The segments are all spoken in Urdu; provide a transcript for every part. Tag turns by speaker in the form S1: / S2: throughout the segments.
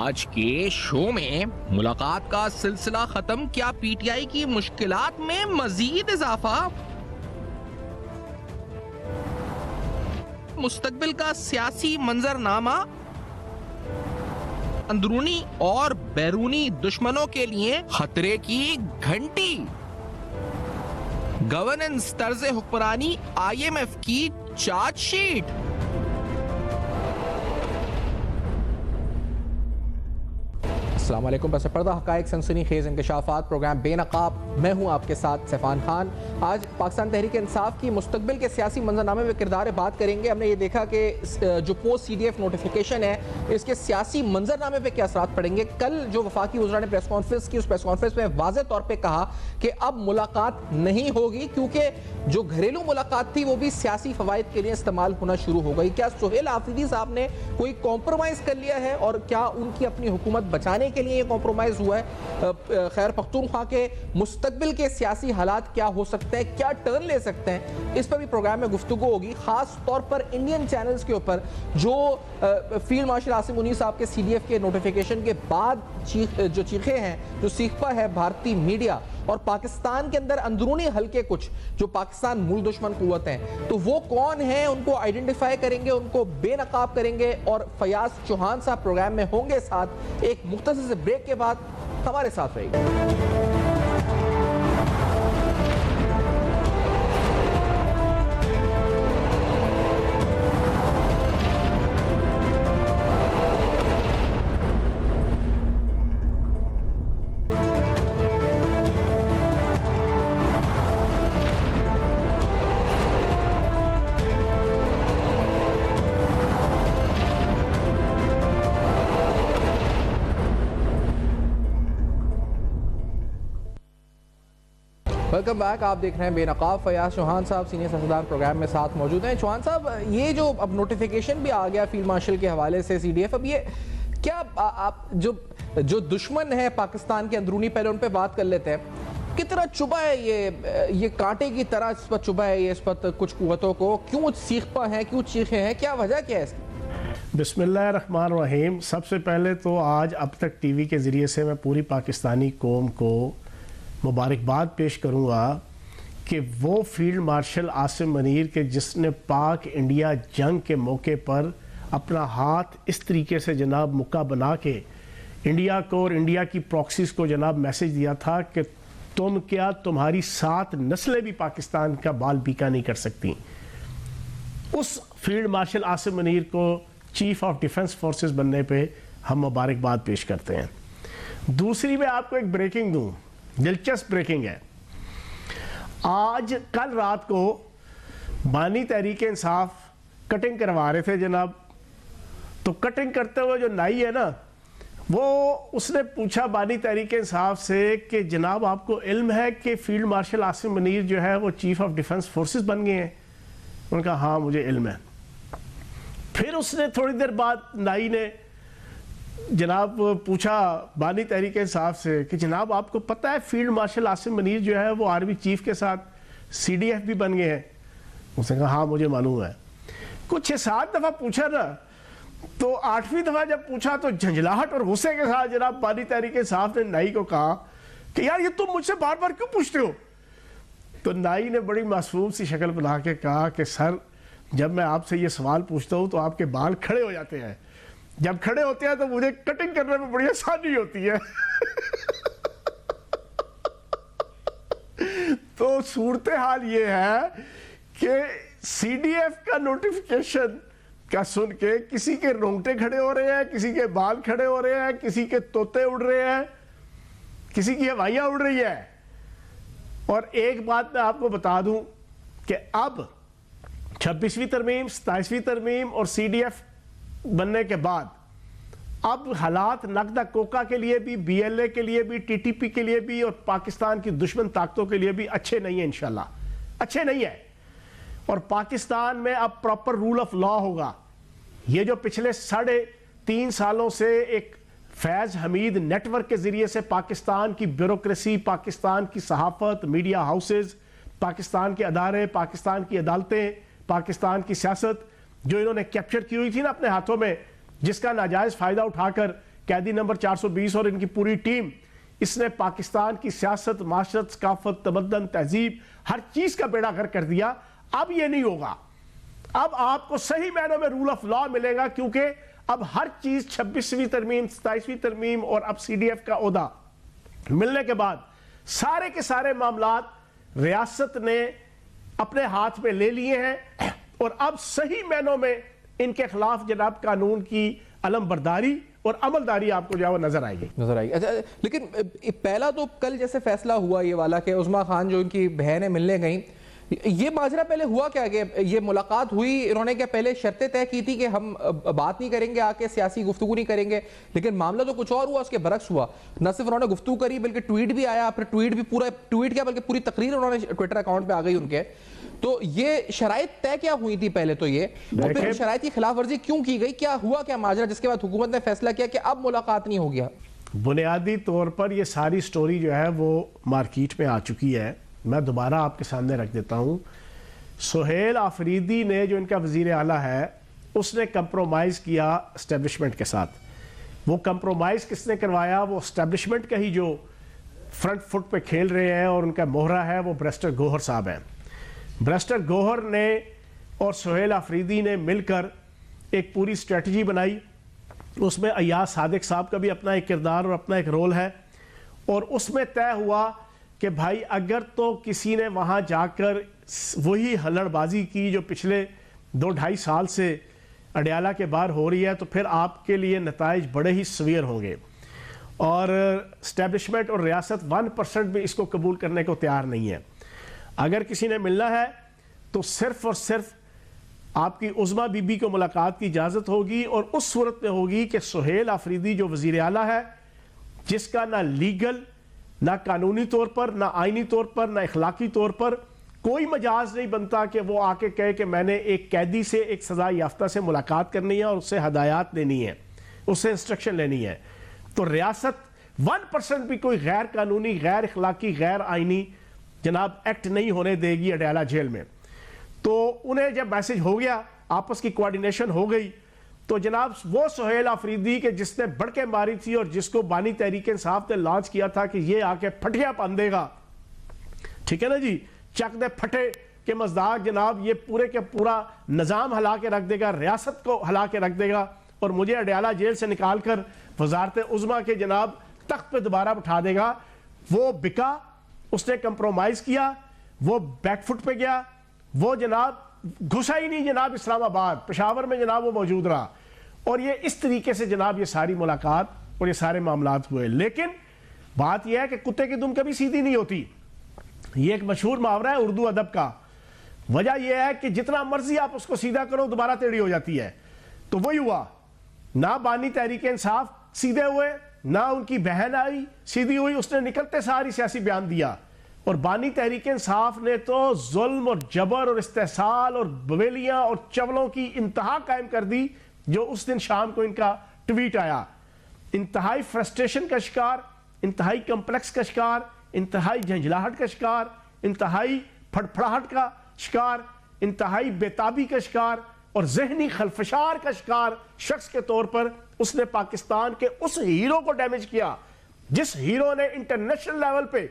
S1: آج کے شو میں ملاقات کا سلسلہ ختم، کیا پی ٹی آئی کی مشکلات میں مزید اضافہ؟ مستقبل کا سیاسی منظرنامہ، اندرونی اور بیرونی دشمنوں کے لیے خطرے کی گھنٹی، گورننس طرز حکمرانی آئی ایم ایف کی چارج شیٹ۔ السلام علیکم، پس پردہ حقائق سنسنی خیز انکشافات، پروگرام بے نقاب، میں ہوں آپ کے ساتھ سیفان خان۔ آج پاکستان تحریک انصاف کی مستقبل کے سیاسی منظرنامے میں کردار بات کریں گے۔ ہم نے یہ دیکھا کہ جو post C D F notification ہے اس کے سیاسی منظرنامے پہ کیا اثرات پڑیں گے۔ کل جو وفاقی وزراء نے پریس کانفرنس کی، اس پریس کانفرنس میں واضح طور پہ کہا کہ اب ملاقات نہیں ہوگی، کیونکہ جو گھریلو ملاقات تھی وہ بھی سیاسی فوائد کے لیے استعمال ہونا شروع ہو گئی۔ کیا سہیل آفریدی صاحب نے کوئی کمپرومائز کر لیا ہے اور کیا ان کی اپنی حکومت بچانے کے لیے یہ کمپرومائز ہوا ہے؟ خیر پختونخوا کے مستقبل کے سیاسی حالات کیا ہو سکتے ہیں، کیا ٹرن لے سکتے ہیں، اس پر بھی پروگرام میں گفتگو ہوگی، خاص طور پر انڈین چینلز کے اوپر جو فیلڈ مارشل عاصم منیر صاحب کے سی ڈی ایف کے نوٹیفیکیشن کے بعد جو چیخیں ہیں، جو سیخپا ہے بھارتی میڈیا اور پاکستان کے اندر اندرونی حلقے کچھ جو پاکستان مول دشمن قوت ہیں، تو وہ کون ہیں، ان کو آئیڈینٹیفائی کریں گے، ان کو بے نقاب کریں گے، اور فیاض چوہان صاحب پروگرام میں ہوں گے ساتھ۔ ایک مختصر سے بریک کے بعد ہمارے ساتھ رہے گا۔ ویلکم بیک، آپ دیکھ رہے ہیں بے نقاب۔ فیاض چوہان صاحب سینئر سیاستدان پروگرام میں ساتھ موجود ہیں۔ چوہان صاحب، یہ جو اب نوٹیفیکیشن بھی آ گیا فیلڈ مارشل کے حوالے سے سی ڈی ایف، اب یہ کیا آپ جو دشمن ہے پاکستان کے اندرونی، پہلے ان پہ بات کر لیتے ہیں، کتنا چبھا ہے یہ کانٹے کی طرح اس پر چبھا ہے یہ اس پر کچھ قوتوں کو؟ کیوں سیخپا ہیں، کیوں چیخیں ہیں، کیا وجہ کیا ہے اس کی؟
S2: بسم اللہ الرحمن الرحیم۔ سب سے پہلے تو آج اب تک ٹی وی کے ذریعے سے میں پوری پاکستانی قوم کو مبارکباد پیش کروں گا کہ وہ فیلڈ مارشل عاصم منیر کے جس نے پاک انڈیا جنگ کے موقع پر اپنا ہاتھ اس طریقے سے جناب مکہ بنا کے انڈیا کو اور انڈیا کی پراکسیز کو جناب میسج دیا تھا کہ تم کیا، تمہاری 7 نسلیں بھی پاکستان کا بال بیکا نہیں کر سکتی، اس فیلڈ مارشل عاصم منیر کو چیف آف ڈیفنس فورسز بننے پہ ہم مبارکباد پیش کرتے ہیں۔ دوسری میں آپ کو ایک بریکنگ دوں، دلچسپ بریکنگ ہے۔ آج کل رات کو بانی تحریک انصاف کٹنگ کروا رہے تھے جناب، تو کٹنگ کرتے ہوئے جو نائی ہے نا، وہ اس نے پوچھا بانی تحریک انصاف سے کہ جناب آپ کو علم ہے کہ فیلڈ مارشل عاصم منیر جو ہے وہ چیف آف ڈیفنس فورسز بن گئے ہیں؟ انہوں نے کہا ہاں مجھے علم ہے۔ پھر اس نے تھوڑی دیر بعد نائی نے جناب پوچھا بانی تحریک انصاف سے کہ جناب آپ کو پتہ ہے فیلڈ مارشل عاصم منیر جو ہے وہ آرمی چیف کے ساتھ سی ڈی ایف بھی بن گئے ہیں؟ اس نے کہا ہاں مجھے معلوم ہے۔ کچھ 7 دفعہ پوچھا نا، تو 8ویں دفعہ جب پوچھا تو جھنجھلاہٹ اور غصے کے ساتھ جناب بانی تحریک انصاف نے نائی کو کہا کہ یار یہ تم مجھ سے بار بار کیوں پوچھتے ہو؟ تو نائی نے بڑی معصوم سی شکل بنا کے کہا کہ سر جب میں آپ سے یہ سوال پوچھتا ہوں تو آپ کے بال کھڑے ہو جاتے ہیں، جب کھڑے ہوتے ہیں تو مجھے کٹنگ کرنے میں بڑی آسانی ہوتی ہے۔ تو صورتحال یہ ہے کہ سی ڈی ایف کا نوٹیفیکیشن کا سن کے کسی کے رونگٹے کھڑے ہو رہے ہیں، کسی کے بال کھڑے ہو رہے ہیں، کسی کے طوطے اڑ رہے ہیں، کسی کی ہوائیاں اڑ رہی ہے۔ اور ایک بات میں آپ کو بتا دوں کہ اب 26ویں ترمیم، 27ویں ترمیم اور سی ڈی ایف بننے کے بعد اب حالات نقدہ کوکا کے لیے بھی، بی ایل اے کے لیے بھی، ٹی ٹی پی کے لیے بھی اور پاکستان کی دشمن طاقتوں کے لیے بھی اچھے نہیں ہیں، انشاءاللہ اچھے نہیں ہیں۔ اور پاکستان میں اب پراپر رول آف لا ہوگا۔ یہ جو پچھلے 3.5 سالوں سے ایک فیض حمید نیٹ ورک کے ذریعے سے پاکستان کی بیوروکریسی، پاکستان کی صحافت، میڈیا ہاؤسز، پاکستان کے ادارے، پاکستان کی عدالتیں، پاکستان کی سیاست جو انہوں نے کیپچر کی ہوئی تھی نا اپنے ہاتھوں میں، جس کا ناجائز فائدہ اٹھا کر قیدی نمبر 420 اور ان کی پوری ٹیم، اس نے پاکستان کی سیاست، معاشرت، ثقافت، تمدن، تہذیب، ہر چیز کا بیڑا غرق کر دیا. اب یہ نہیں ہوگا. اب آپ کو صحیح معنوں میں رول آف لا ملے گا، کیونکہ اب ہر چیز 26ویں ترمیم، 27ویں ترمیم اور اب CDF کا عہدہ ملنے کے بعد سارے کے سارے معاملات ریاست نے اپنے ہاتھ میں لے لیے ہیں، اور اب صحیح معنوں میں ان کے خلاف جناب قانون کی علم برداری اور عملداری آپ کو جو ہے وہ نظر آئے گی.
S1: اچھا، لیکن پہلا تو کل جیسے فیصلہ ہوا یہ والا کہ عظمیٰ خان جو ان کی بہنیں ملنے گئیں، یہ ماجرا پہلے ہوا کیا کہ یہ ملاقات ہوئی، انہوں نے کیا پہلے شرطیں طے کی تھی کہ ہم بات نہیں کریں گے، آ کے سیاسی گفتگو نہیں کریں گے، لیکن معاملہ تو کچھ اور ہوا، اس کے برعکس ہوا. نہ صرف انہوں نے گفتگو کری بلکہ ٹویٹ بھی آیا، پھر ٹویٹ کیا بلکہ پوری تقریر انہوں نے ٹویٹر اکاؤنٹ پہ آ گئی ان کے. تو یہ شرائط طے کیا ہوئی تھی پہلے تو یہ، اور پھر شرائط کی خلاف ورزی کیوں کی گئی، کیا ہوا کیا ماجرا جس کے بعد حکومت نے فیصلہ کیا کہ اب ملاقات نہیں ہو گیا؟
S2: بنیادی طور پر یہ ساری سٹوری جو ہے وہ مارکیٹ میں آ چکی ہے. میں دوبارہ آپ کے سامنے رکھ دیتا ہوں. سہیل آفریدی نے جو ان کا وزیر اعلیٰ ہے، اس نے کمپرومائز کیا اسٹیبلشمنٹ کے ساتھ. وہ کمپرومائز کس نے کروایا؟ وہ اسٹیبلشمنٹ کا ہی جو فرنٹ فٹ پہ کھیل رہے ہیں اور ان کا مہرہ ہے وہ بریسٹر گوہر صاحب ہیں. بریسٹر گوہر نے اور سہیل آفریدی نے مل کر ایک پوری اسٹریٹجی بنائی. اس میں ایاز صادق صاحب کا بھی اپنا ایک کردار اور اپنا ایک رول ہے، اور اس میں طے ہوا کہ بھائی اگر تو کسی نے وہاں جا کر وہی ہلڑ بازی کی جو پچھلے 2-2.5 سال سے اڈیالہ کے باہر ہو رہی ہے، تو پھر آپ کے لیے نتائج بڑے ہی سویر ہوں گے. اور اسٹیبلشمنٹ اور ریاست 1% بھی اس کو قبول کرنے کو تیار نہیں ہے. اگر کسی نے ملنا ہے تو صرف اور صرف آپ کی عظمیٰ بی بی کو ملاقات کی اجازت ہوگی، اور اس صورت میں ہوگی کہ سہیل آفریدی جو وزیر اعلیٰ ہے، جس کا نہ لیگل، نہ قانونی طور پر، نہ آئینی طور پر، نہ اخلاقی طور پر کوئی مجاز نہیں بنتا کہ وہ آ کے کہے کہ میں نے ایک قیدی سے، ایک سزا یافتہ سے ملاقات کرنی ہے اور اس سے ہدایات لینی ہے، اس سے انسٹرکشن لینی ہے. تو ریاست 1% بھی کوئی غیر قانونی، غیر اخلاقی، غیر آئینی جناب ایکٹ نہیں ہونے دے گی اڈیالہ جیل میں. تو انہیں جب میسج ہو گیا، آپس کی کوارڈینیشن ہو گئی، تو جناب وہ سہیل آفریدی کہ جس نے بڑکے ماری تھی اور جس کو بانی تحریک انصاف نے لانچ کیا تھا کہ یہ آ کے پھٹیا پان دے گا، ٹھیک ہے نا جی، چک دے پھٹے کے مزداق جناب یہ پورے کے پورا نظام ہلا کے رکھ دے گا، ریاست کو ہلا کے رکھ دے گا، اور مجھے اڈیالہ جیل سے نکال کر وزارت عظمیٰ کے جناب تخت پہ دوبارہ بٹھا دے گا. وہ بکا، اس نے کمپرومائز کیا، وہ بیک فٹ پہ گیا، وہ جناب گھسا ہی نہیں جناب اسلام آباد، پشاور میں جناب وہ موجود رہا. اور یہ اس طریقے سے جناب یہ ساری ملاقات اور یہ سارے معاملات ہوئے. لیکن بات یہ ہے کہ کتے کی دم کبھی سیدھی نہیں ہوتی. یہ ایک مشہور محاورہ ہے اردو ادب کا. وجہ یہ ہے کہ جتنا مرضی آپ اس کو سیدھا کرو دوبارہ ٹیڑھی ہو جاتی ہے. تو وہی ہوا، نہ بانی تحریک انصاف سیدھے ہوئے، نہ ان کی بہن آئی سیدھی ہوئی، اس نے نکلتے ساری سیاسی بیان دیا. اور بانی تحریک انصاف نے تو ظلم اور جبر اور استحصال اور بویلیاں اور چولوں کی انتہا قائم کر دی. جو اس دن شام کو ان کا ٹویٹ آیا، انتہائی فرسٹریشن کا شکار، انتہائی کمپلیکس کا شکار، انتہائی جھنجھلاہٹ کا شکار، انتہائی پھڑپھڑاہٹ کا شکار، انتہائی بیتابی کا شکار اور ذہنی خلفشار کا شکار شخص کے طور پر اس نے پاکستان کے اس ہیرو کو ڈیمیج کیا جس ہیرو نے انٹرنیشنل لیول پہ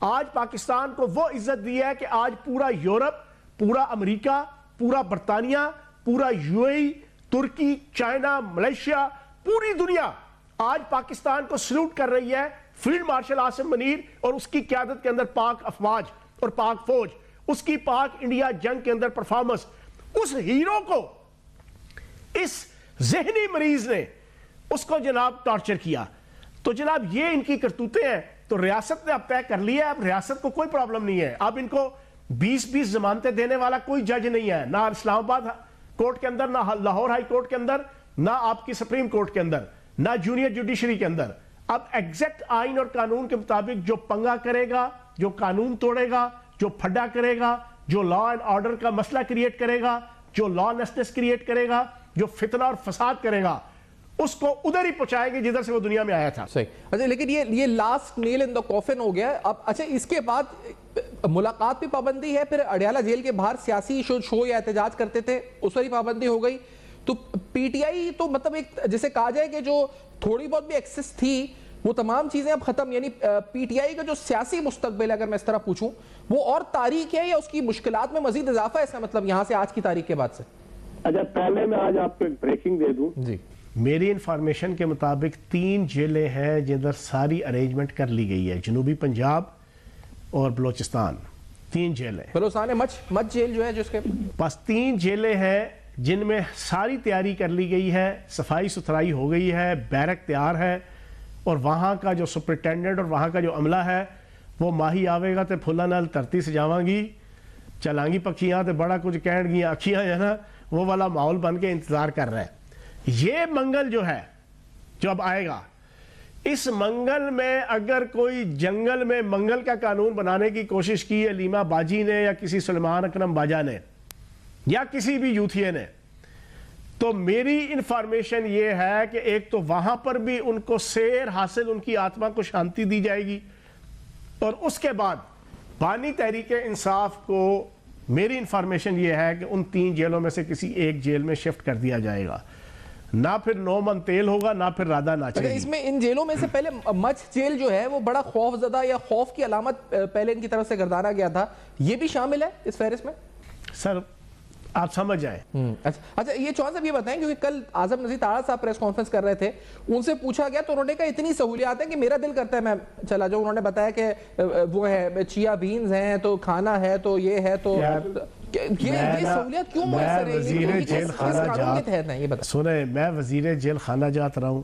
S2: آج پاکستان کو وہ عزت دی ہے کہ آج پورا یورپ، پورا امریکہ، پورا برطانیہ، پورا UAE، ترکی، چائنا، ملیشیا، پوری دنیا آج پاکستان کو سلوٹ کر رہی ہے. فیلڈ مارشل عاصم منیر اور اس کی قیادت کے اندر پاک افواج اور پاک فوج، اس کی پاک انڈیا جنگ کے اندر پرفارمنس، اس ہیرو کو اس ذہنی مریض نے اس کو جناب ٹارچر کیا. تو جناب یہ ان کی کرتوتیں ہیں. تو ریاست نے اب طے کر لیا ہے، اب ریاست کو کوئی پرابلم نہیں ہے. اب ان کو 20 ضمانتیں دینے والا کوئی جج نہیں ہے، نہ اسلام آباد کورٹ کے اندر، نہ لاہور ہائی کورٹ کے اندر، نہ آپ کی سپریم کورٹ کے اندر، نہ جونیئر جوڈیشری کے اندر. اب ایگزیکٹ آئین اور قانون کے مطابق جو پنگا کرے گا، جو قانون توڑے گا، جو پھڈا کرے گا، جو لا اینڈ آرڈر کا مسئلہ کریٹ کرے گا، جو لا لیسنس کریٹ کرے گا، جو فتنہ اور فساد کرے گا، اس کو ادھر ہی پہنچائیں گے جدھر سے وہ دنیا میں آیا تھا.
S1: صحیح. اچھا لیکن یہ لاسٹ نیل ان دا کافن ہو گیا اب. اچھا اس کے بعد ملاقات پہ پابندی ہے، پھر اڈیالہ جیل کے باہر سیاسی شو یا احتجاج کرتے تھے اس پر ہی پابندی ہو گئی. تو پی ٹی آئی تو مطلب ایک جسے کہا جائے کہ جو تھوڑی بہت بھی ایکسس تھی وہ تمام چیزیں اب ختم, یعنی پی ٹی آئی کا جو سیاسی مستقبل ہے اگر میں اس طرح پوچھوں وہ اور تاریک ہے یا اس کی مشکلات میں مزید اضافہ ہے اس کا مطلب یہاں سے آج کی تاریخ کے بعد سے؟
S3: اچھا پہلے میں آج آپ کو ایک بریکنگ دے دوں.
S1: جی
S2: میری انفارمیشن کے مطابق 3 جیلیں ہیں جن پر ساری ارینجمنٹ کر لی گئی ہے, جنوبی پنجاب اور بلوچستان, 3 جیلیں.
S1: بلوچستان مچ جیل جو ہے جس کے
S2: بس 3 جیلیں ہیں جن میں ساری تیاری کر لی گئی ہے, صفائی ستھرائی ہو گئی ہے, بیرک تیار ہے, اور وہاں کا جو سپرنٹینڈنٹ اور وہاں کا جو عملہ ہے وہ ماہی آوے گا تے پھلا نال دھرتی سجاواں گی, چلانگی پکھیاں تے بڑا کچھ کہن گی اکھیاں ہے نا, وہ والا ماحول بن کے انتظار کر رہا ہے. یہ منگل جو ہے جو اب آئے گا, اس منگل میں اگر کوئی جنگل میں منگل کا قانون بنانے کی کوشش کی ہے لیما باجی نے یا کسی سلمان اکرم باجا نے یا کسی بھی یوتھیے نے, تو میری انفارمیشن یہ ہے کہ ایک تو وہاں پر بھی ان کو سیر حاصل, ان کی آتما کو شانتی دی جائے گی, اور اس کے بعد بانی تحریک انصاف کو میری انفارمیشن یہ ہے کہ ان 3 جیلوں میں سے کسی ایک جیل میں شفٹ کر دیا جائے گا. نہ پھر 9 من تیل ہوگا نہ پھر رادہ ناچے گی.
S1: اس میں ان جیلوں میں سے پہلے مچ جیل جو ہے وہ بڑا خوف زدہ یا خوف کی علامت پہلے ان کی طرف سے گردانا گیا تھا, یہ بھی شامل ہے اس فہرست میں؟
S2: سر آپ سمجھ جائیں.
S1: اچھا یہ چون صاحب یہ بتائیں, کیونکہ کل اعظم نذیر تارڑ صاحب پریس کانفرنس کر رہے تھے, ان سے پوچھا گیا تو انہوں نے کہا اتنی سہولیات ہیں کہ میرا دل کرتا ہے میں چلا جاؤں. انہوں نے بتایا کہ وہ ہے چیا بینز ہیں تو کھانا ہے تو یہ ہے تو یہ سہولیات کیوں میسر ہے؟
S2: وزیر جیل خانہ جات سنیں, میں وزیر جیل خانہ جات رہا ہوں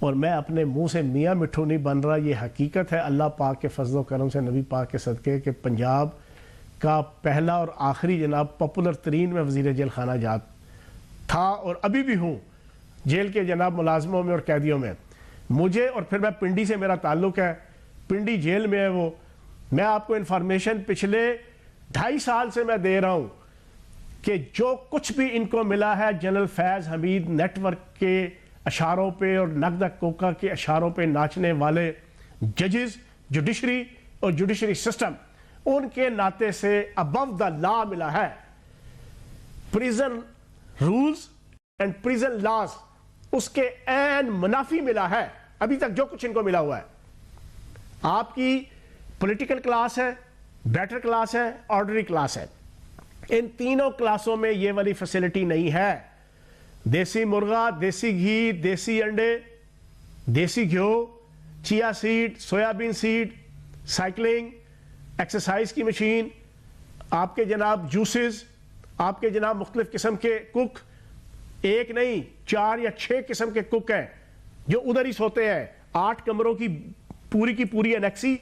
S2: اور میں اپنے منہ سے میاں مٹھو نہیں بن رہا. یہ حقیقت ہے اللہ پاک کے فضل و کرم سے, نبی پاک کے صدقے, کہ پنجاب کا پہلا اور آخری جناب پاپولر ترین میں وزیر جیل خانہ جات تھا اور ابھی بھی ہوں جیل کے جناب ملازموں میں اور قیدیوں میں. مجھے اور پھر میں پنڈی سے میرا تعلق ہے, پنڈی جیل میں ہے وہ. میں آپ کو انفارمیشن پچھلے 2.5 سال سے میں دے رہا ہوں کہ جو کچھ بھی ان کو ملا ہے جنرل فیض حمید نیٹ ورک کے اشاروں پہ اور نقدہ کوکا کے اشاروں پہ ناچنے والے ججز, جوڈیشری اور جوڈیشری سسٹم, ان کے ناطے سے ابو دا لا ملا ہے. Prison rules and prison laws اس کے عین منافی ملا ہے ابھی تک جو کچھ ان کو ملا ہوا ہے. آپ کی پولیٹیکل کلاس ہے, بیٹر کلاس ہے, آرڈنری کلاس ہے, ان تینوں کلاسوں میں یہ والی فیسلٹی نہیں ہے. دیسی مرغا, دیسی گھی, دیسی انڈے, دیسی گھیو, chia seed, soybean seed, cycling, exercise کی مشین, آپ کے جناب جوسز, آپ کے جناب مختلف قسم کے کک, ایک نہیں 4 یا 6 قسم کے کک ہیں جو ادھر ہی سوتے ہیں. 8 کمروں کی پوری انیکسی,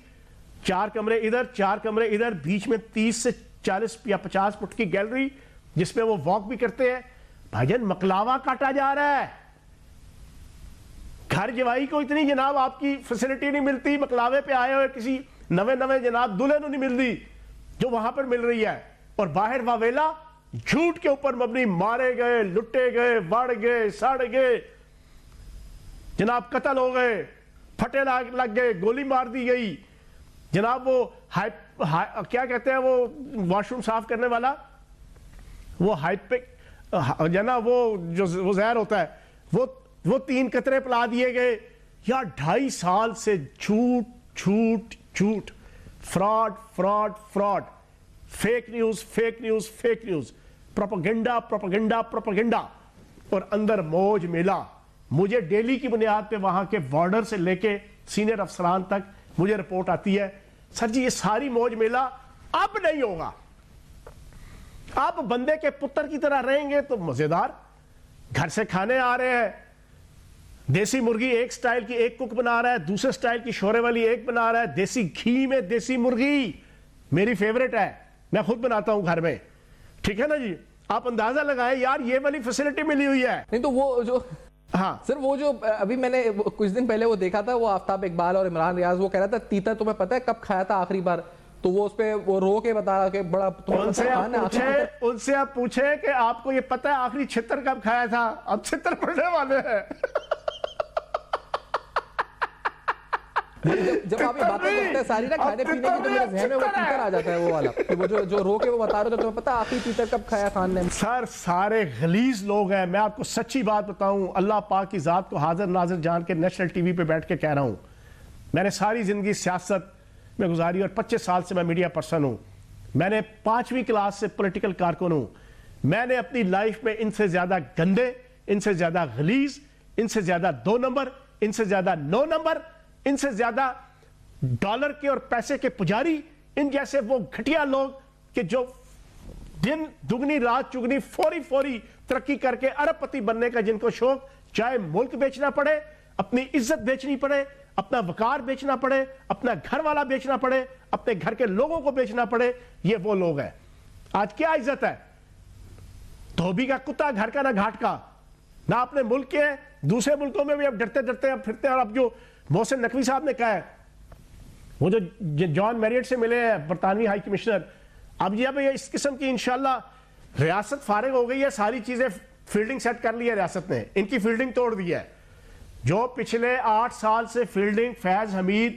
S2: 4 کمرے ادھر 4 کمرے ادھر, بیچ میں 30 سے 40 یا 50 فٹ کی گیلری جس میں وہ واک بھی کرتے ہیں. بھائی جان مقلاوا کاٹا جا رہا ہے. گھر جوائی کو اتنی جناب آپ کی فیسلٹی نہیں ملتی, مقلاوے پہ آئے ہوئے کسی نوے جناب دلہے نو نہیں ملتی جو وہاں پر مل رہی ہے. اور باہر واویلا جھوٹ کے اوپر مبنی, مارے گئے, لٹے گئے, بڑھ گئے, سڑ گئے, جناب قتل ہو گئے, پھٹے لگ گئے, گولی مار دی گئی. جناب وہ کیا کہتے ہیں وہ واش روم صاف کرنے والا, وہ جناب وہ جو زہر ہوتا ہے وہ 3 قطرے پلا دیے گئے. یا 2.5 سال سے جھوٹ, فراڈ, فیک نیوز, پروپیگنڈا, اور اندر موج میلا. مجھے ڈیلی کی بنیاد پہ وہاں کے وارڈر سے لے کے سینئر افسران تک مجھے رپورٹ آتی ہے, سر جی یہ ساری موج میلا اب نہیں ہوگا. آپ بندے کے پتر کی طرح رہیں گے تو مزیدار. گھر سے کھانے آ رہے ہیں, دیسی مرغی ایک سٹائل کی ایک کک بنا رہا ہے, دوسرے سٹائل کی شورے والی ایک بنا رہا ہے. دیسی گھی میں دیسی مرغی میری فیوریٹ ہے, میں خود بناتا ہوں گھر میں, ٹھیک ہے نا جی. آپ اندازہ لگائیں یار یہ والی فیسلٹی ملی ہوئی ہے.
S1: نہیں تو وہ جو
S2: ہاں
S1: سر وہ جو ابھی میں نے کچھ دن پہلے وہ دیکھا تھا, وہ آفتاب اقبال اور عمران ریاض, وہ کہہ رہا تھا تیتا تمہیں پتہ ہے کب کھایا تھا آخری بار, تو وہ اس پہ وہ رو کے بتا رہا کہ بڑا
S2: ان سے آپ پوچھیں کہ آپ کو یہ پتہ ہے آخری چھتر کب کھایا تھا, اب چھتر پڑنے والے ہیں.
S1: جب آپ یہ باتیں کرتے ہیں ساری نا کھانے پینے کی تو میرے ذہن میں وہ تیتر آ جاتا ہے وہ والا کہ وہ جو رو کے وہ بتا رہے تھے تمہیں پتا آخری تیتر کب کھایا خان نے؟
S2: سر سارے غلیظ لوگ ہیں. میں آپ کو سچی بات بتاؤں, اللہ پاک کی ذات کو حاضر ناظر جان کے نیشنل ٹی وی پہ بیٹھ کے کہہ رہا ہوں, میں نے ساری زندگی سیاست میں گزاری اور 25 سال سے میں میڈیا پرسن ہوں. میں نے 5ویں کلاس سے پولیٹیکل کارکن ہوں. میں نے اپنی لائف میں ان سے زیادہ گندے, ان سے زیادہ غلیظ, ان سے زیادہ 2 نمبر, ان سے زیادہ 9 نمبر, ان سے زیادہ ڈالر کے اور پیسے کے پجاری, ان جیسے وہ گھٹیا لوگ کہ جو دن دگنی رات چگنی فوری ترقی کر کے ارب پتی بننے کا جن کو شوق, چاہے ملک بیچنا پڑے, اپنی عزت بیچنی پڑے, اپنا وقار بیچنا پڑے, اپنا گھر والا بیچنا پڑے, اپنے گھر کے لوگوں کو بیچنا پڑے, یہ وہ لوگ ہیں. آج کیا عزت ہے؟ دھوبی کا کتا گھر کا نہ گھاٹ کا, نہ اپنے ملک کے ہیں. دوسرے ملکوں میں بھی اب ڈرتے اب پھرتے ہیں. اور اب جو محسن نقوی صاحب نے کہا ہے, وہ جو جان میریٹ سے ملے ہیں برطانوی ہائی کمشنر, اب یہ اس قسم کی انشاءاللہ ریاست فارغ ہو گئی ہے, ساری چیزیں فیلڈنگ سیٹ کر لی ہے ریاست نے, ان کی فیلڈنگ توڑ دی ہے. جو پچھلے 8 سال سے فیلڈنگ فیض حمید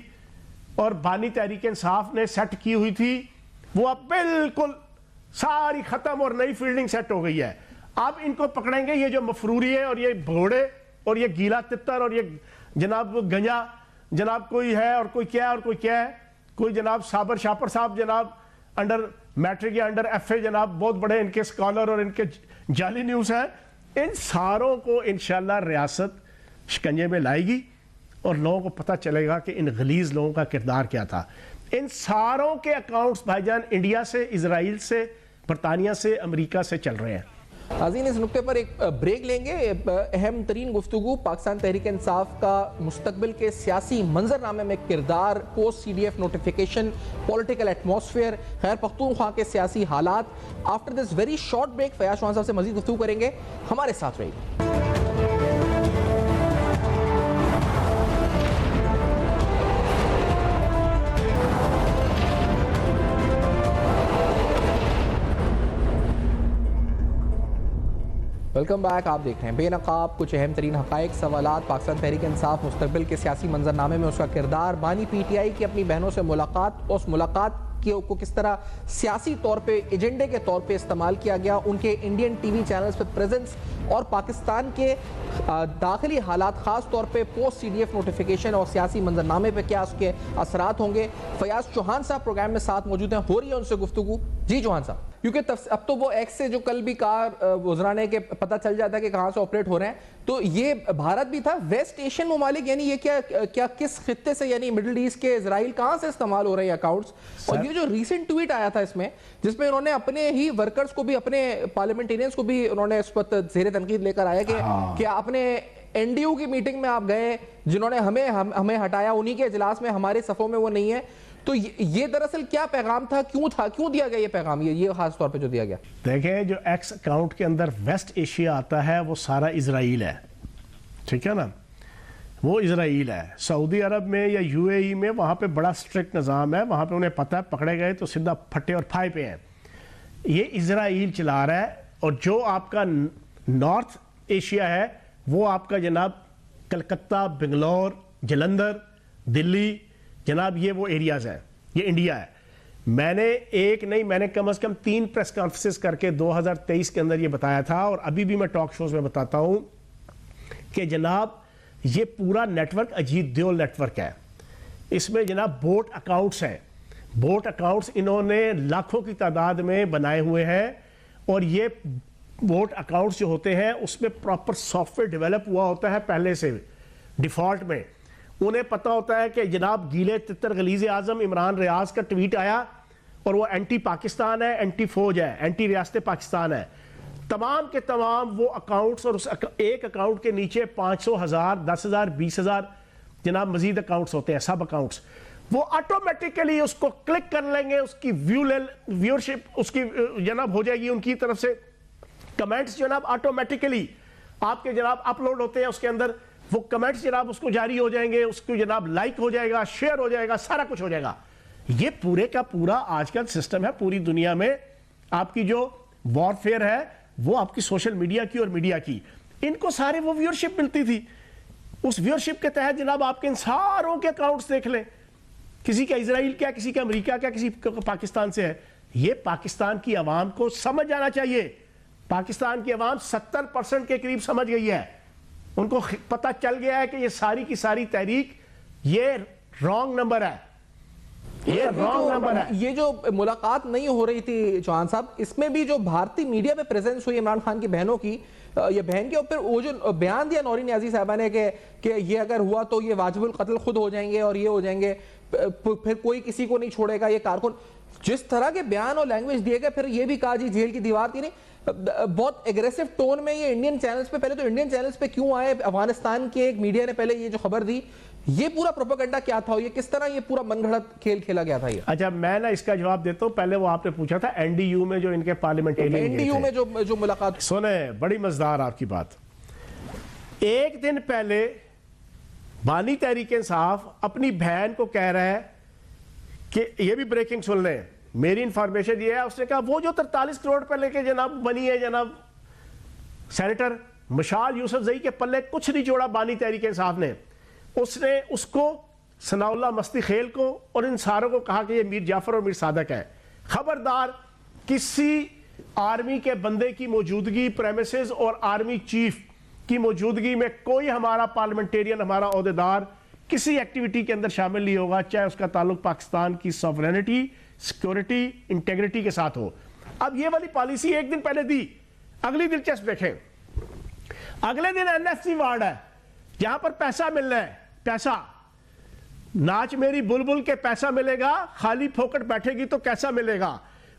S2: اور بانی تحریک انصاف نے سیٹ کی ہوئی تھی, وہ اب بالکل ساری ختم اور نئی فیلڈنگ سیٹ ہو گئی ہے. اب ان کو پکڑیں گے یہ جو مفروری ہے اور یہ بھوڑے اور یہ گیلا تتر اور یہ جناب گنجا جناب کوئی ہے اور کوئی کیا ہے اور کوئی کیا ہے, کوئی جناب صابر شاپر صاحب جناب انڈر میٹرک یا انڈر ایف اے جناب بہت بڑے ان کے سکالر اور ان کے جعلی نیوز ہیں. ان ساروں کو انشاءاللہ ریاست شکنجے میں لائے گی اور لوگوں کو پتہ چلے گا کہ ان غلیظ لوگوں کا کردار کیا تھا. ان ساروں کے اکاؤنٹس بھائی جان انڈیا سے, اسرائیل سے, برطانیہ سے, امریکہ سے چل رہے ہیں.
S1: ناظرین اس نقطے پر ایک بریک لیں گے. اہم ترین گفتگو پاکستان تحریک انصاف کا مستقبل کے سیاسی منظرنامے میں کردار, post C D F notification, political atmosphere, Khyber Pakhtunkhwa کے سیاسی حالات. After this very short break Fayyaz Chohan صاحب سے مزید گفتگو کریں گے, ہمارے ساتھ رہیے. Welcome back. آپ دیکھ رہے ہیں بے نقاب, کچھ اہم ترین حقائق, سوالات, پاکستان تحریک انصاف مستقبل کے سیاسی منظرنامے میں اس کا کردار, بانی پی ٹی آئی کی اپنی بہنوں سے ملاقات, اس ملاقات کو کس طرح سیاسی طور پہ ایجنڈے کے طور پہ استعمال کیا گیا, ان کے انڈین ٹی وی چینلز پہ پریزنس, اور پاکستان کے داخلی حالات خاص طور پہ post C D F notification اور سیاسی منظرنامے پہ کیا اس کے اثرات ہوں گے. فیاض چوہان صاحب پروگرام میں ساتھ موجود ہیں, ہو رہی ہے ان سے گفتگو. جی چوہان صاحب, کیونکہ اب تو وہ ایکس سے جو کل بھی کار وزراء نے کہ پتہ چل جاتا ہے کہ کہاں سے آپریٹ ہو رہے ہیں, تو یہ بھارت بھی تھا, ویسٹ ایشین ممالک, یعنی یہ کیا کس خطے سے, یعنی مڈل ایسٹ کے اسرائیل, کہاں سے استعمال ہو رہے ہیں اکاؤنٹس. اور یہ جو ریسنٹ ٹویٹ آیا تھا اس میں, جس میں انہوں نے اپنے ہی ورکرز کو بھی, اپنے پارلیمنٹیرینز کو بھی انہوں نے اس پر زیر تنقید لے کر آیا کہ اپنے این ڈی یو کی میٹنگ میں آپ گئے, جنہوں نے ہمیں ہٹایا, انہی کے اجلاس میں ہمارے صفوں میں وہ نہیں ہے. تو یہ دراصل کیا پیغام تھا, کیوں دیا گیا یہ پیغام, یہ خاص طور پہ جو دیا گیا؟
S2: دیکھیں, جو ایکس اکاؤنٹ کے اندر ویسٹ ایشیا آتا ہے وہ سارا اسرائیل ہے, ٹھیک ہے نا, وہ اسرائیل ہے. سعودی عرب میں یا یو اے ای میں وہاں پہ بڑا سٹرکٹ نظام ہے, وہاں پہ انہیں پتہ ہے پکڑے گئے تو سیدھا پھٹے اور پھائے پہ ہیں. یہ اسرائیل چلا رہا ہے. اور جو آپ کا نارتھ ایشیا ہے وہ آپ کا جناب کلکتہ, بنگلور, جلندر, دلی, جناب یہ وہ ایریاز ہیں, یہ انڈیا ہے. میں نے ایک نہیں, میں نے کم از کم 3 پریس کانفرنسز کر کے 2023 کے اندر یہ بتایا تھا, اور ابھی بھی میں ٹاک شوز میں بتاتا ہوں کہ جناب یہ پورا نیٹ ورک اجیت دیول نیٹ ورک ہے. اس میں جناب بوٹ اکاؤنٹس ہیں, بوٹ اکاؤنٹس انہوں نے لاکھوں کی تعداد میں بنائے ہوئے ہیں. اور یہ بوٹ اکاؤنٹس جو ہوتے ہیں اس میں پراپر سافٹ ویئر ڈیولپ ہوا ہوتا ہے پہلے سے ڈیفالٹ میں. انہیں پتہ ہوتا ہے کہ جناب گیلے تتر غلیظ اعظم عمران ریاض کا ٹویٹ آیا اور وہ اینٹی پاکستان ہے, اینٹی فوج ہے, اینٹی ریاست پاکستان ہے. تمام کے تمام وہ اکاؤنٹس, اور اس ایک اکاؤنٹ کے نیچے 500,000, 10,000, 20,000 جناب مزید اکاؤنٹس ہوتے ہیں, سب اکاؤنٹس. وہ آٹومیٹیکلی اس کو کلک کر لیں گے, اس کی ویورشپ اس کی جناب ہو جائے گی, ان کی طرف سے کمنٹس جناب آٹومیٹیکلی آپ کے جناب اپلوڈ ہوتے ہیں, اس کے اندر وہ کمنٹس جناب اس کو جاری ہو جائیں گے, اس کو جناب لائک ہو جائے گا, شیئر ہو جائے گا, سارا کچھ ہو جائے گا. یہ پورے کا پورا آج کل سسٹم ہے پوری دنیا میں. آپ کی جو وارفیئر ہے وہ آپ کی سوشل میڈیا کی اور میڈیا کی, ان کو سارے وہ ویورشپ ملتی تھی. اس ویورشپ کے تحت جناب آپ کے ان ساروں کے اکاؤنٹس دیکھ لیں, کسی کا اسرائیل کیا, کسی کا امریکہ کیا, کسی کا پاکستان سے ہے. یہ پاکستان کی عوام کو سمجھ آنا چاہیے. پاکستان کی عوام 70% کے قریب سمجھ گئی ہے. ان کو پتہ چل گیا ہے کہ یہ ساری کی ساری تحریک یہ رانگ نمبر ہے, یہ رانگ نمبر ہے.
S1: یہ جو ملاقات نہیں ہو رہی تھی چوہان صاحب, اس میں بھی جو بھارتی میڈیا پہ پریزنس ہوئی عمران خان کی بہنوں کی, یہ بہن کے اوپر وہ جو بیان دیا نورین نیازی صاحبہ نے کہ یہ اگر ہوا تو یہ واجب القتل خود ہو جائیں گے اور یہ ہو جائیں گے, پھر کوئی کسی کو نہیں چھوڑے گا, یہ کارکن, جس طرح کے بیان اور لینگویج دیے گئے, پھر یہ بھی کہا جی جیل کی دیوار تھی. نہیں, بہت ایگریسو ٹون میں یہ انڈین چینلز پہ, پہلے تو انڈین چینلز پہ کیوں آئے, افغانستان کے ایک میڈیا نے پہلے یہ جو خبر دی, یہ پورا پروپیگنڈا کیا تھا, یہ کس طرح یہ پورا من گھڑت کھیل کھیلا گیا تھا؟ یہ
S2: اچھا میں نا اس کا جواب دیتا ہوں. پہلے وہ آپ نے پوچھا تھا این ڈی یو میں جو ان کے پارلیمنٹیرین
S1: این ڈی یو میں جو ملاقات,
S2: سنیں بڑی مزدار آپ کی بات. ایک دن پہلے بانی تحریک انصاف اپنی بہن کو کہہ رہا ہے کہ یہ بھی بریکنگ سن لیں, میری انفارمیشن یہ ہے, اس نے کہا وہ جو 43 کروڑ پہ لے کے جناب بنی ہے جناب سینیٹر مشال یوسف زئی کے پلے کچھ نہیں جوڑا بانی تحریک انصاف نے. اس نے اس کو ثناء اللہ مستی خیل کو اور ان ساروں کو کہا کہ یہ میر جعفر اور میر صادق ہے. خبردار کسی آرمی کے بندے کی موجودگی پریمیسز اور آرمی چیف کی موجودگی میں کوئی ہمارا پارلیمنٹیرین, ہمارا عہدیدار کسی ایکٹیویٹی کے اندر شامل نہیں ہوگا, چاہے اس کا تعلق پاکستان کی سوورینٹی, سیکورٹی, انٹیگریٹی کے ساتھ ہو. اب یہ والی پالیسی ایک دن پہلے دی. اگلی دلچسپ دیکھیں, اگلے دن این ایف سی وارڈ ہے جہاں پر پیسہ مل رہا ہے, پیسہ ناچ میری بلبل کے پیسہ ملے گا, خالی پھوکٹ بیٹھے گی تو کیسا ملے گا.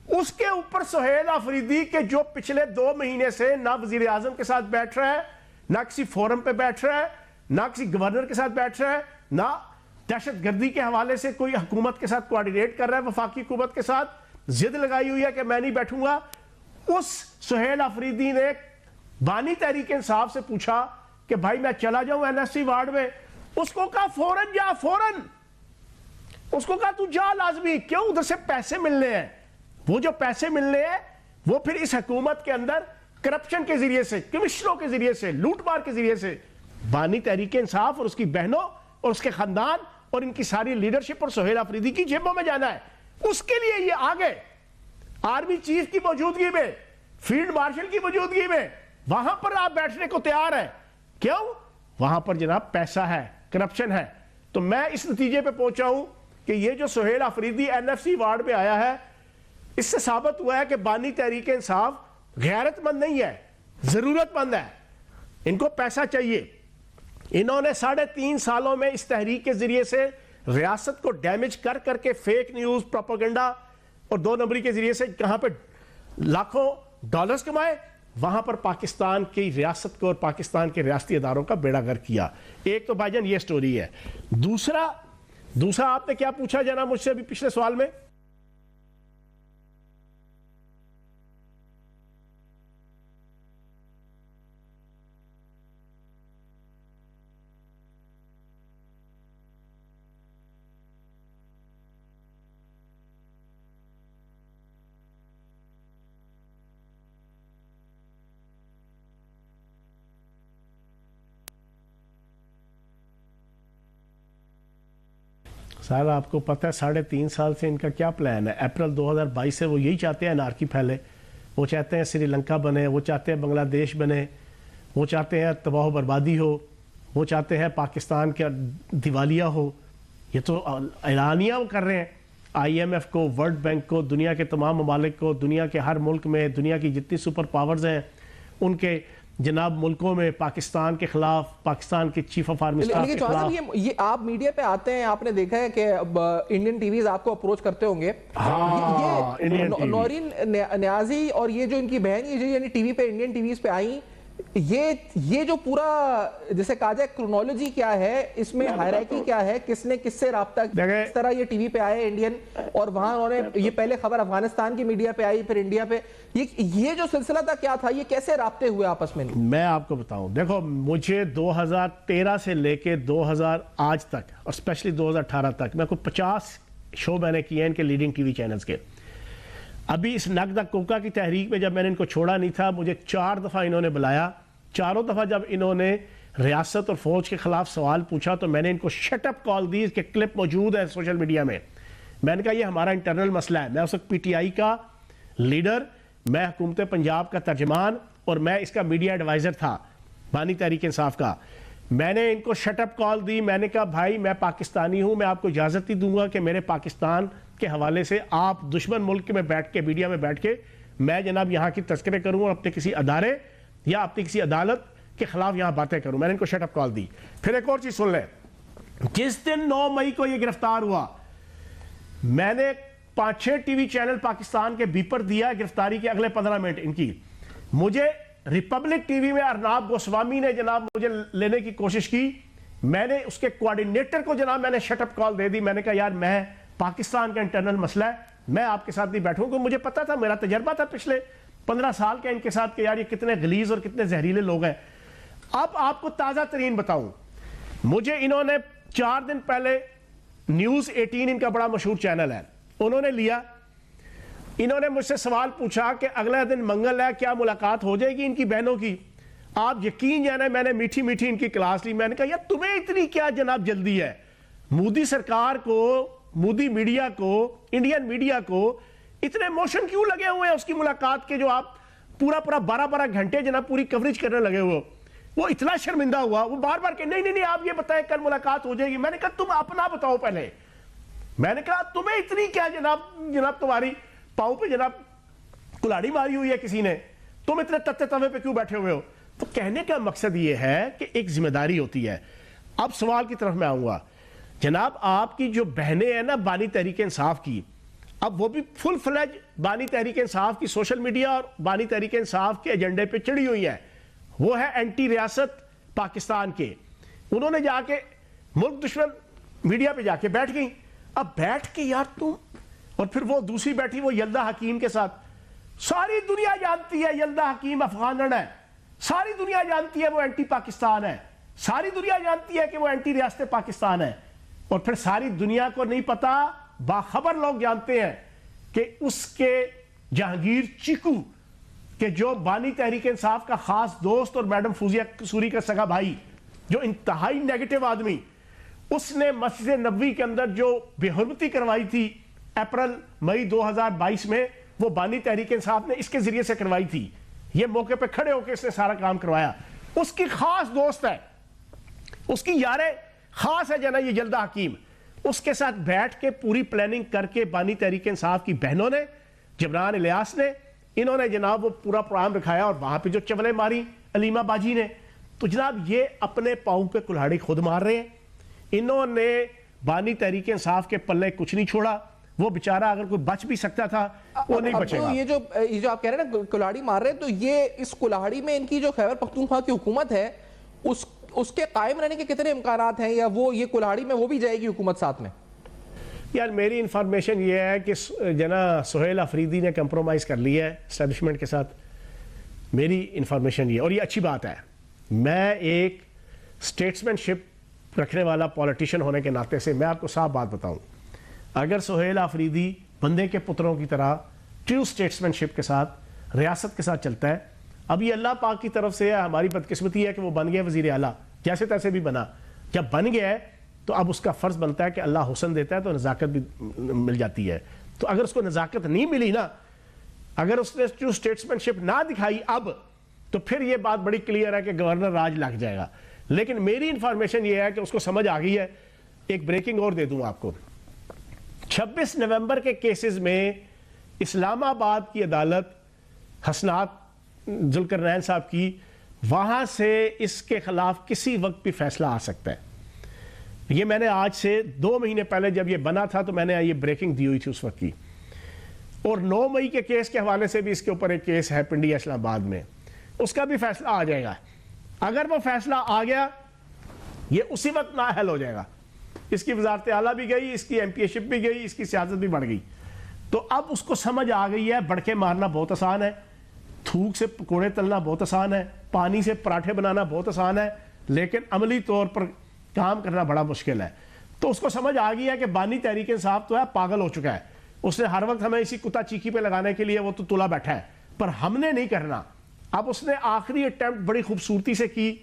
S2: اس کے اوپر سہیل آفریدی کے جو پچھلے 2 مہینے سے نہ وزیر اعظم کے ساتھ بیٹھ رہا ہے, نہ کسی فورم پہ بیٹھ رہا ہے, نہ کسی گورنر کے ساتھ بیٹھ رہا ہے, نہ دہشت گردی کے حوالے سے کوئی حکومت کے ساتھ کوارڈینیٹ کر رہا ہے, وفاقی حکومت کے ساتھ ضد لگائی ہوئی ہے کہ میں نہیں بیٹھوں گا. اس سہیل آفریدی نے بانی تحریک انصاف سے پوچھا کہ بھائی میں چلا جاؤں این ایف سی وارڈ میں. اس کو کہا فوراً جا, فوراً اس کو کہا تو جا لازمی. کیوں؟ ادھر سے پیسے ملنے ہیں. وہ جو پیسے ملنے ہیں وہ پھر اس حکومت کے اندر کرپشن کے ذریعے سے, کمشنروں کے ذریعے سے, لوٹ مار کے ذریعے سے بانی تحریک انصاف اور اس کی بہنوں اور اس کے خاندان اور ان کی ساری لیڈرشپ اور سہیل آفریدی کی جیبوں میں جانا ہے. اس کے لیے یہ آگے آرمی چیف کی موجودگی میں, فیلڈ مارشل کی موجودگی میں وہاں پر آپ بیٹھنے کو تیار ہیں. کیوں؟ وہاں پر جناب پیسہ ہے, کرپشن ہے. تو میں اس نتیجے پہ پہنچا ہوں کہ یہ جو Sohail Afridi N F C award میں آیا ہے, اس سے ثابت ہوا ہے کہ بانی تحریک انصاف غیرت مند نہیں ہے, ضرورت مند ہے. ان کو پیسہ چاہیے. انہوں نے 3.5 سالوں میں اس تحریک کے ذریعے سے ریاست کو ڈیمیج کر کر کے فیک نیوز, پروپیگنڈا اور 2 نمبری کے ذریعے سے کہاں پہ لاکھوں ڈالرز کمائے, وہاں پر پاکستان کی ریاست کو اور پاکستان کے ریاستی اداروں کا بیڑا گر کیا. ایک تو بھائی جان یہ سٹوری ہے. دوسرا آپ نے کیا پوچھا جناب مجھ سے ابھی پچھلے سوال میں؟ سر آپ کو پتہ ہے 3.5 سال سے ان کا کیا پلان ہے. اپریل 2022 سے وہ یہی چاہتے ہیں انارکی پھیلے, وہ چاہتے ہیں سری لنکا بنے, وہ چاہتے ہیں بنگلہ دیش بنے, وہ چاہتے ہیں تباہ و بربادی ہو, وہ چاہتے ہیں پاکستان کا دیوالیہ ہو. یہ تو اعلانیہ وہ کر رہے ہیں آئی ایم ایف کو, ورلڈ بینک کو, دنیا کے تمام ممالک کو, دنیا کے ہر ملک میں, دنیا کی جتنی سپر پاورز ہیں ان کے جناب ملکوں میں پاکستان کے خلاف, پاکستان کے چیف آف آرمی اسٹاف کے خلاف.
S1: یہ آپ میڈیا پہ آتے ہیں, آپ نے دیکھا ہے کہ انڈین ٹی ویز آپ کو اپروچ کرتے ہوں گے. یہ نورین نیازی اور یہ جو ان کی بہن, یہ جو یعنی ٹی وی پہ انڈین ٹی ویز پہ آئیں, یہ جو پورا جیسے کہا جائے کرونالوجی کیا ہے, اس میں ہائرارکی کیا ہے, کس نے کس سے رابطہ, کس طرح یہ ٹی وی پہ آئے انڈین, اور وہاں انہوں نے یہ پہلے خبر افغانستان کی میڈیا پہ آئی, پھر انڈیا پہ, یہ جو سلسلہ تھا کیا تھا, یہ کیسے رابطے ہوئے آپس میں؟
S2: میں آپ کو بتاؤں, دیکھو مجھے 2013 سے لے کے 2000 آج تک اور اسپیشلی 2018 تک میں کو 50 شو میں نے کیے ہیں ان کے لیڈنگ ٹی وی چینلز کے. ابھی اس نقدہ کوکا کی تحریک میں جب میں نے ان کو چھوڑا نہیں تھا, مجھے 4 دفعہ انہوں نے بلایا. چاروں دفعہ جب انہوں نے ریاست اور فوج کے خلاف سوال پوچھا تو میں نے ان کو شٹ اپ کال دی. اس کے کلپ موجود ہے سوشل میڈیا میں. میں نے کہا یہ ہمارا انٹرنل مسئلہ ہے. میں اس وقت پی ٹی آئی کا لیڈر, میں حکومت پنجاب کا ترجمان, اور میں اس کا میڈیا ایڈوائزر تھا بانی تحریک انصاف کا. میں نے ان کو شٹ اپ کال دی. میں نے کہا بھائی میں پاکستانی ہوں, میں آپ کو اجازت نہیں دوں گا کہ میرے پاکستان کے حوالے سے آپ دشمن ملک میں بیٹھ کے, میڈیا میں بیٹھ کے میں جناب یہاں کی تذکرے کروں اور اپنے کسی ادارے یا اپنی کسی عدالت کے خلاف یہاں باتیں کروں. میں نے ان کو شٹ اپ کال دی. پھر ایک اور چیز سن لیں, جس دن 9 مئی کو یہ گرفتار ہوا, میں نے 5-6 ٹی وی چینل پاکستان کے بیپر دیا گرفتاری کے اگلے 15 منٹ ان کی. مجھے ریپبلک ٹی وی میں ارناب گوسوامی نے جناب مجھے لینے کی کوشش کی. میں نے اس کے کوارڈینیٹر کو جناب میں نے شٹ اپ کال دے دی. میں نے کہا یار میں پاکستان کا انٹرنل مسئلہ ہے, میں آپ کے ساتھ نہیں بیٹھوں گا. مجھے پتا تھا, میرا تجربہ تھا پچھلے 15 سال کا ان کے ساتھ کہ یار یہ کتنے غلیظ اور کتنے زہریلے لوگ ہیں. اب آپ کو تازہ ترین بتاؤں, مجھے انہوں نے 4 دن پہلے نیوز 18 ان کا بڑا مشہور چینل ہے, انہوں نے لیا. انہوں نے مجھ سے سوال پوچھا کہ اگلے دن منگل ہے, کیا ملاقات ہو جائے گی ان کی بہنوں کی. آپ یقین جانے میں نے میٹھی میٹھی ان کی کلاس لی. میں نے کہا یار تمہیں اتنی کیا جناب جلدی ہے, مودی سرکار کو, مودی میڈیا کو, انڈین میڈیا کو اتنے موشن کیوں لگے ہوئے ہیں اس کی ملاقات کے, جو آپ پورا 12 گھنٹے جناب پوری کوریج کرنے لگے ہوئے. وہ اتنا شرمندہ ہوا, وہ بار بار کہ نہیں آپ یہ بتائیں کل ملاقات ہو جائے گی. میں نے کہا تم اپنا بتاؤ پہلے. میں نے کہا تمہیں اتنی کیا جناب تمہاری پاؤں پہ جناب کلاڑی ماری ہوئی ہے کسی نے, تم اتنے تتے توے پہ کیوں بیٹھے ہوئے ہو. تو کہنے کا مقصد یہ ہے کہ ایک ذمہ داری ہوتی ہے. اب سوال کی طرف میں آؤں گا. جناب آپ کی جو بہنیں ہیں نا بانی تحریک انصاف کی, اب وہ بھی فل فلیج بانی تحریک انصاف کی سوشل میڈیا اور بانی تحریک انصاف کے ایجنڈے پہ چڑھی ہوئی ہیں. وہ ہے اینٹی ریاست پاکستان کے. انہوں نے جا کے ملک دشمن میڈیا پہ جا کے بیٹھ گئی. اب بیٹھ کے یار تم, اور پھر وہ دوسری بیٹھی وہ یلدا حکیم کے ساتھ. ساری دنیا جانتی ہے یلدا حکیم افغانن ہے, ساری دنیا جانتی ہے وہ اینٹی پاکستان ہے, ساری دنیا جانتی ہے کہ وہ اینٹی ریاست پاکستان ہے. اور پھر ساری دنیا کو نہیں پتا, باخبر لوگ جانتے ہیں کہ اس کے جہانگیر چیکو کہ جو بانی تحریک انصاف کا خاص دوست اور میڈم فوزیہ قصوری کا سگا بھائی, جو انتہائی نیگیٹو آدمی, اس نے مسجد نبوی کے اندر جو بے حرمتی کروائی تھی اپریل مئی 2022 میں, وہ بانی تحریک انصاف نے اس کے ذریعے سے کروائی تھی. یہ موقع پہ کھڑے ہو کے اس نے سارا کام کروایا. اس کی خاص دوست ہے, اس کی یارے خاص ہے جنا یہ یلدا حکیم. اس کے ساتھ بیٹھ کے پوری پلاننگ کر کے بانی تحریک انصاف کی بہنوں نے, جبران الیاس نے, انہوں نے جناب وہ پورا پروگرام رکھایا. اور وہاں پہ جو چولے ماری علیمہ باجی نے, تو جناب یہ اپنے پاؤں پہ کلہاڑی خود مار رہے ہیں. انہوں نے بانی تحریک انصاف کے پلے کچھ نہیں چھوڑا. وہ بیچارہ اگر کوئی بچ بھی سکتا تھا وہ نہیں بچے گا.
S1: یہ جو آپ کہہ رہے ہیں نا کلاڑی مار رہے ہیں, تو یہ اس کلاڑی میں ان کی جو خیبر پختونخوا کی حکومت ہے اس کے قائم رہنے کے کتنے امکانات ہیں, یا وہ یہ کلاڑی میں وہ بھی جائے گی حکومت ساتھ میں؟
S2: یار میری انفارمیشن یہ ہے کہ جنا سہیل آفریدی نے کمپرومائز کر لی ہے اسٹیبلشمنٹ کے ساتھ. میری انفارمیشن یہ, اور یہ اچھی بات ہے. میں ایک اسٹیٹسمین شپ رکھنے والا پولیٹیشین ہونے کے ناطے سے میں آپ کو صاف بات بتاؤں, اگر سہیل آفریدی بندے کے پتروں کی طرح ٹرو اسٹیٹسمین شپ کے ساتھ ریاست کے ساتھ چلتا ہے, اب یہ اللہ پاک کی طرف سے ہماری بدقسمتی ہے کہ وہ بن گیا وزیر اعلیٰ, جیسے تیسے بھی بنا. جب بن گیا ہے تو اب اس کا فرض بنتا ہے کہ اللہ حسن دیتا ہے تو نزاکت بھی مل جاتی ہے. تو اگر اس کو نزاکت نہیں ملی نا, اگر اس نے ٹرو اسٹیٹسمین شپ نہ دکھائی اب, تو پھر یہ بات بڑی کلیئر ہے کہ گورنر راج لگ جائے گا. لیکن میری انفارمیشن یہ ہے کہ اس کو سمجھ آ گئی ہے. ایک بریکنگ اور دے دوں آپ کو. 26 نومبر کے کیسز میں اسلام آباد کی عدالت, حسنات ذوالقرنین صاحب کی, وہاں سے اس کے خلاف کسی وقت بھی فیصلہ آ سکتا ہے. یہ میں نے آج سے 2 مہینے پہلے جب یہ بنا تھا تو میں نے یہ بریکنگ دی ہوئی تھی اس وقت کی. اور 9 مئی کے کیس کے حوالے سے بھی اس کے اوپر ایک کیس ہے پنڈیا اسلام آباد میں, اس کا بھی فیصلہ آ جائے گا. اگر وہ فیصلہ آ گیا یہ اسی وقت نااہل ہو جائے گا. اس کی وزارت اعلیٰ بھی گئی, اس کی ایم پی اے شپ بھی گئی, اس کی سیاست بھی بڑھ گئی. تو اب اس کو سمجھ آ گئی ہے بڑکے مارنا بہت آسان ہے, تھوک سے پکوڑے تلنا بہت آسان ہے, پانی سے پراٹھے بنانا بہت آسان ہے, لیکن عملی طور پر کام کرنا بڑا مشکل ہے. تو اس کو سمجھ آ گئی ہے کہ بانی تحریک انصاف تو ہے پاگل ہو چکا ہے. اس نے ہر وقت ہمیں اسی کتا چیکی پہ لگانے کے لیے وہ تو تلا بیٹھا ہے, پر ہم نے نہیں کرنا. اب اس نے آخری اٹیمپٹ بڑی خوبصورتی سے کی.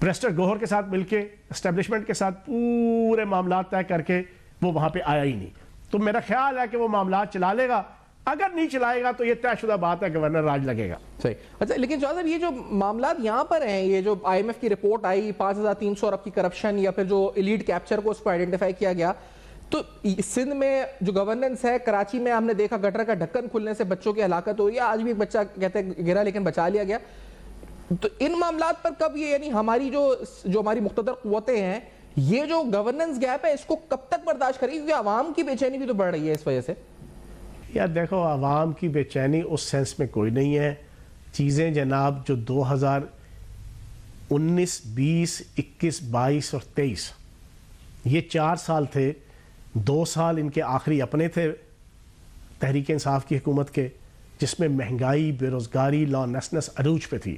S2: پریسٹر گوہر کے ساتھ مل کے اسٹیبلشمنٹ کے ساتھ پورے معاملات طے کر کے وہ وہاں پہ آیا ہی نہیں. تو میرا خیال ہے کہ وہ معاملات چلا لے گا. اگر نہیں چلائے گا تو یہ طے شدہ بات ہے گورنر راج لگے گا.
S1: صحیح. اچھا لیکن جواد صاحب یہ جو معاملات یہاں پر ہیں, یہ جو آئی ایم ایف کی رپورٹ آئی 5300 ارب کی کرپشن یا پھر جو ایلیٹ کیپچر کو اس کو آئیڈینٹیفائی کیا گیا, تو سندھ میں جو گورننس ہے, کراچی میں ہم نے دیکھا گٹر کا ڈھکن کھلنے سے بچوں کی ہلاکت ہوئی ہے, آج بھی ایک بچہ کہتے ہیں گرا لیکن بچا لیا گیا. تو ان معاملات پر کب یہ یعنی ہماری جو ہماری مقتدر قوتیں ہیں, یہ جو گورننس گیپ ہے اس کو کب تک برداشت کریں, کیونکہ عوام کی بے چینی بھی تو بڑھ رہی ہے اس وجہ سے.
S2: یار دیکھو, عوام کی بے چینی اس سینس میں کوئی نہیں ہے. چیزیں جناب جو 2019, 20, 21, 22 اور 23 یہ 4 سال تھے, 2 سال ان کے آخری اپنے تھے تحریک انصاف کی حکومت کے, جس میں مہنگائی, بے روزگاری, لانسنس عروج پہ تھی.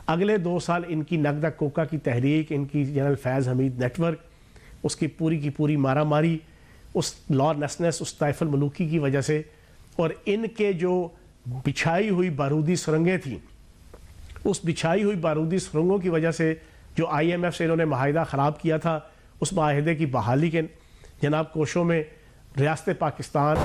S2: اگلے 2 سال ان کی نقدہ کوکا کی تحریک, ان کی جنرل فیض حمید نیٹ ورک, اس کی پوری مارا ماری, اس لانسنس, اس طائف الملوکی کی وجہ سے, اور ان کے جو بچھائی ہوئی بارودی سرنگیں تھیں, اس بچھائی ہوئی بارودی سرنگوں کی وجہ سے جو آئی ایم ایف سے انہوں نے معاہدہ خراب کیا تھا, اس معاہدے کی بحالی کے جناب کوشوں میں ریاست پاکستان